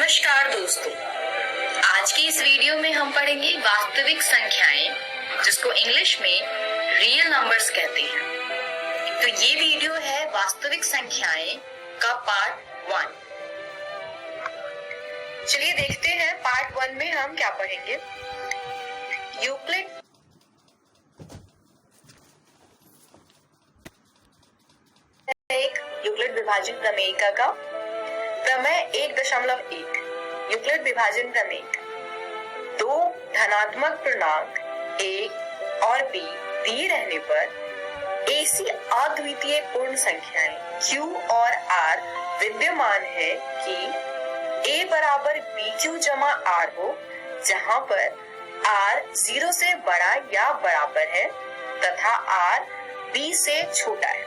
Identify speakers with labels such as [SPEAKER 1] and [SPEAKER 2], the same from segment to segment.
[SPEAKER 1] नमस्कार दोस्तों, आज की इस वीडियो में हम पढ़ेंगे वास्तविक संख्याएं, जिसको इंग्लिश में रियल नंबर्स कहते हैं। तो ये वीडियो है वास्तविक संख्याएं का पार्ट 1। चलिए देखते हैं पार्ट 1 में हम क्या पढ़ेंगे। यूक्लिड विभाजन प्रमेयिका का प्रमेय 1.1। यूक्लिड विभाजन प्रमेय, दो धनात्मक पूर्णांक a और b दिए रहने पर ऐसी अद्वितीय पूर्ण संख्याएं q और r विद्यमान है कि a बराबर bq जमा r हो, जहां पर r 0 से बड़ा या बराबर है तथा r b से छोटा है।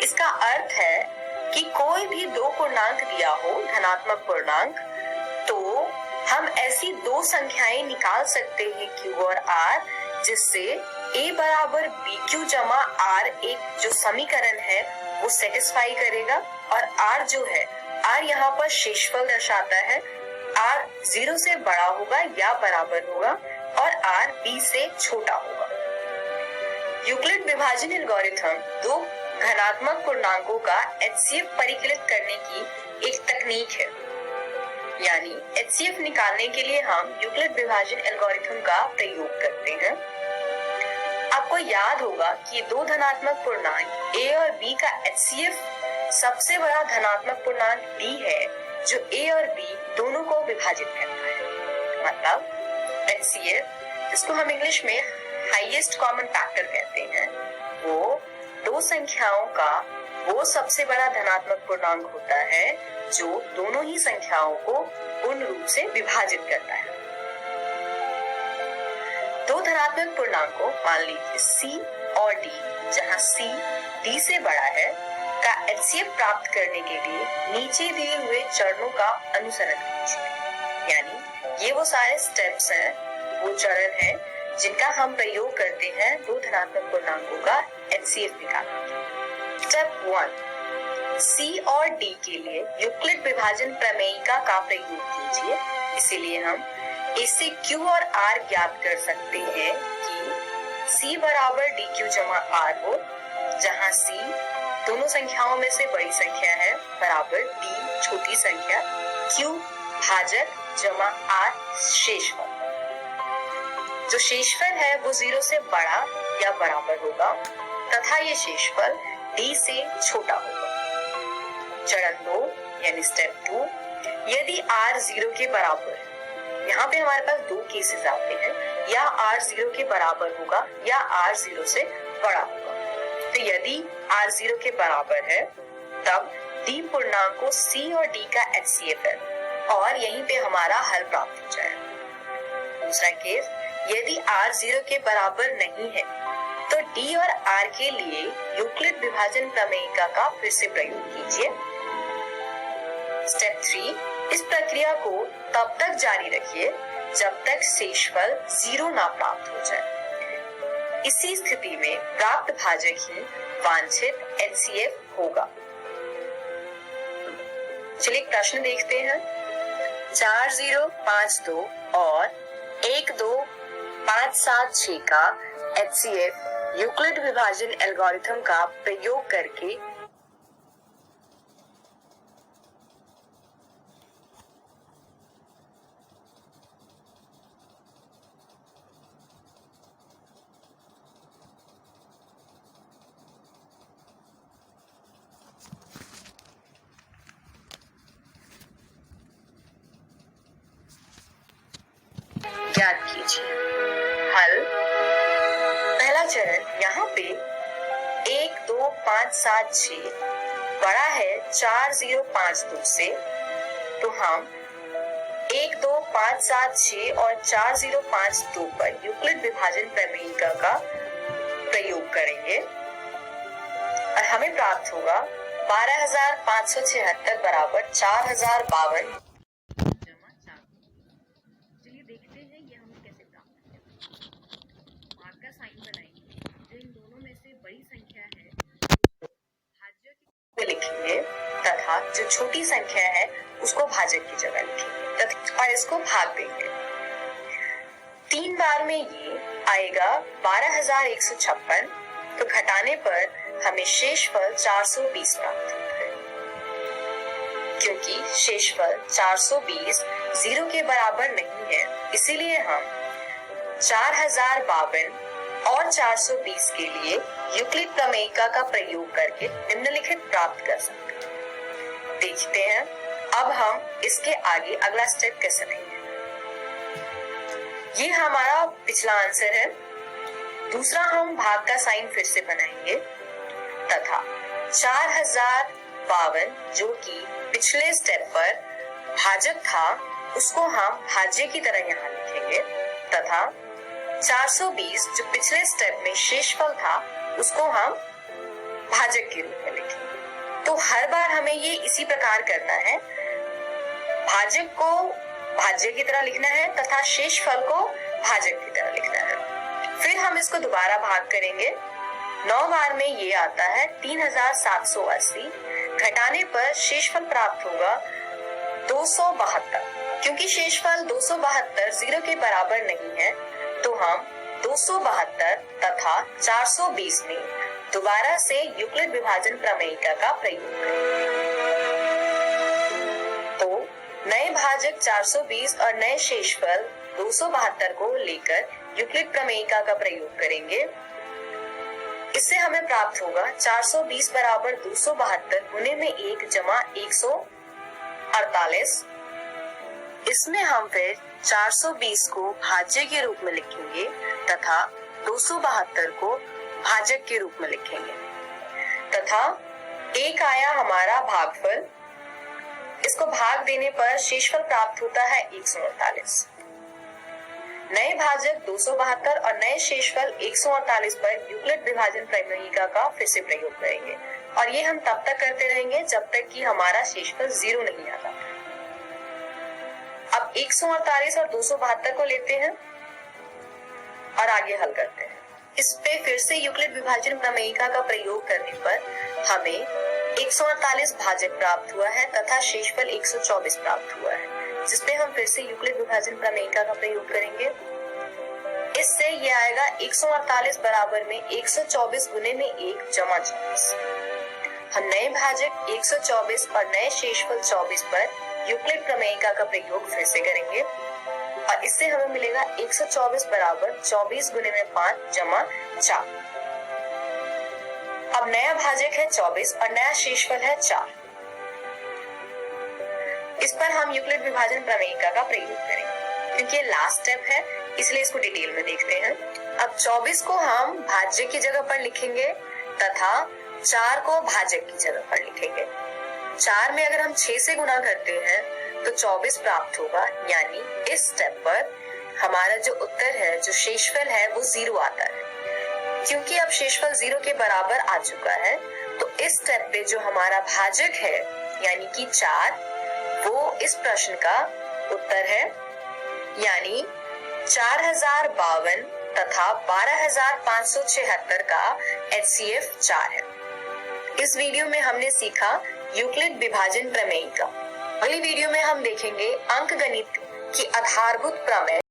[SPEAKER 1] इसका अर्थ है कि कोई भी दो पूर्णांक दिया हो, धनात्मक पूर्णांक, तो हम ऐसी दो संख्याएं निकाल सकते हैं q और r, जिससे a बराबर bq जमा r एक जो समीकरण है वो सेटिस्फाई करेगा और r जो है, r यहाँ पर शेषफल दर्शाता है। r 0 से बड़ा होगा या बराबर होगा और r b से छोटा होगा। यूक्लिड विभाजन एल्गोरिथम दो धनात्मक पूर्णांकों का HCF परिकलित करने की एक तकनीक है। यानी HCF निकालने के लिए हम यूक्लिड विभाजन एल्गोरिथम का प्रयोग करते हैं। आपको याद होगा कि दो धनात्मक पूर्णांक A और B का HCF सबसे बड़ा धनात्मक पूर्णांक D है, जो A और B दोनों को विभाजित करता है। मतलब HCF, जिसको हम इंग्लिश में हाईएस्ट कॉमन फैक्टर कहते हैं, वो दो संख्याओं का वो सबसे बड़ा धनात्मक पूर्णांक होता है जो दोनों ही संख्याओं को पूर्ण रूप से विभाजित करता है। दो धनात्मक पूर्णांकों, मान लीजिए C और D, जहां C D से बड़ा है, का HCF प्राप्त करने के लिए नीचे दिए हुए चरणों का अनुसरण कीजिए। यानी ये वो सारे स्टेप्स हैं, वो चरण हैं जिनका हम प्रयोग करते हैं दो धनात्मक पूर्णांकों का HCF निकालने के लिए। स्टेप 1, C और D के लिए यूक्लिड विभाजन प्रमेयिका का प्रयोग कीजिए। इसीलिए हम इससे Q और R ज्ञात कर सकते हैं कि C बराबर DQ जमा R हो, जहां C दोनों संख्याओं में से बड़ी संख्या है, बराबर D छोटी संख्या, Q भाजक जमा R शेषफल। जो शेषफल है वो 0 से बड़ा या बराबर होगा तथा ये शेषफल D से छोटा होगा। चरण 2 यानी स्टेप 2, यदि R 0 के बराबर है, यहाँ पे हमारे पास दो केसेस आते हैं, या R 0 के बराबर होगा या R 0 से बड़ा होगा। तो यदि R 0 के बराबर है तब D पूर्णांकों C और D का HCF है और यहीं पे हमारा हल प्राप्त हो जाएगा। दूसरा केस, यदि R 0 के बराबर नहीं है तो D और R के लिए यूक्लिड विभाजन प्रमेयिका का फिर से प्रयोग कीजिए। स्टेप 3, इस प्रक्रिया को तब तक जारी रखिए जब तक शेषफल 0 ना प्राप्त हो जाए। इसी स्थिति में प्राप्त भाजक ही वांछित HCF होगा। चलिए एक प्रश्न देखते हैं। 4052 और 12576 का HCF यूक्लिड विभाजन एल्गोरिथम का प्रयोग करके ज्ञात कीजिए। हल, पहला चरण, यहाँ पे 12576 बड़ा है 4052 से, तो हम 12576 और 4052 पर यूक्लिड विभाजन प्रमेयिका का प्रयोग करेंगे और हमें प्राप्त होगा 12576 बराबर 4052। चलिए देखते हैं ये हमें कैसे प्राप्त करें। मार्क का साइन बनाएंगे, जो इन दोनों में से बड़ी संख्या है, भाज्य में लिखेंगे तथा जो छोटी संख्या है उसको भाजक की जगह लिखेंगे और इसको भाग देंगे। 3 बार में ये आएगा 12,156, तो घटाने पर हमें शेषफल 420 प्राप्त होता है। क्योंकि शेषफल 420 0 के बराबर नहीं है, इसीलिए हम 4052 और 420 के लिए यूक्लिड प्रमेयिका का प्रयोग करके निम्नलिखित प्राप्त कर सकते हैं। देखते हैं अब हम इसके आगे अगला स्टेप कैसे लेंगे। ये हमारा पिछला आंसर है। दूसरा हम भाग का साइन फिर से बनाएंगे तथा 4052 जो कि पिछले स्टेप पर भाजक था उसको हम भाज्य की तरह यहाँ लिखेंगे तथा 420 जो पिछले स्टेप में शेषफल था उसको हम भाजक के रूप में लिखेंगे। तो हर बार हमें ये इसी प्रकार करना है, भाजक को भाज्य की तरह लिखना है तथा शेषफल को भाजक की तरह लिखना है। फिर हम इसको दोबारा भाग करेंगे। 9 बार में ये आता है 3780, घटाने पर शेषफल प्राप्त होगा 272। क्योंकि शेषफल 272 0 के बराबर नहीं है, तो हम 272 तथा 420 में दोबारा से यूक्लिड विभाजन प्रमेयिका का प्रयोग करेंगे। तो नए भाजक 420 और नए शेषफल 272 को लेकर यूक्लिड प्रमेयिका का प्रयोग करेंगे। इससे हमें प्राप्त होगा 420 बराबर 272 गुने में 1 जमा 148। इसमें हम फिर 420 को भाज्य के रूप में लिखेंगे तथा 272 को भाजक के रूप में लिखेंगे तथा एक आया हमारा भागफल। इसको भाग देने पर शेषफल प्राप्त होता है 148। नए भाजक 272 और नए शेषफल 148 पर यूक्लिड विभाजन प्रमेयिका का फिर से प्रयोग करेंगे और ये हम तब तक करते रहेंगे जब तक कि हमारा शेषफल 0 नहीं आता। अब 148 और 272 को लेते हैं और आगे हल करते हैं। इस पे फिर से यूक्लिड विभाजन प्रमेयिका का प्रयोग करने पर हमें 148 भाजक प्राप्त हुआ है तथा शेषफल 124 प्राप्त हुआ है, जिसपे हम फिर से यूक्लिड विभाजन प्रमेयिका का प्रयोग करेंगे। इससे ये आएगा 148 बराबर में 124 गुने में 1 जमा 24। हम नए भाजक 124 और नए शेषफल 24 पर यूक्लिड प्रमेयिका का प्रयोग फिर से करेंगे और इससे हमें मिलेगा 124 बराबर 24 गुने में 5 जमा 4। अब नया भाजक है 24 और नया शेषफल है 4। इस पर हम यूक्लिड विभाजन प्रमेयिका का प्रयोग करेंगे। क्योंकि ये लास्ट स्टेप है इसलिए इसको डिटेल में देखते हैं। अब 24 को हम भाज्य की जगह पर लिखेंगे तथा 4 को भाजक की जगह पर लिखेंगे। 4 में अगर हम 6 से गुना करते हैं तो 24 प्राप्त होगा, यानी इस स्टेप पर हमारा जो उत्तर है, जो शेषफल है, वो 0 आता है। क्योंकि अब शेषफल 0 के बराबर आ चुका है, तो इस स्टेप पे जो हमारा भाजक है यानी कि 4, वो इस प्रश्न का उत्तर है, यानी 4052 तथा 12576 का HCF 4 है। इस वीडियो में हमने सीखा यूक्लिड विभाजन प्रमेयिका। अगली वीडियो में हम देखेंगे अंकगणित की आधारभूत प्रमेय।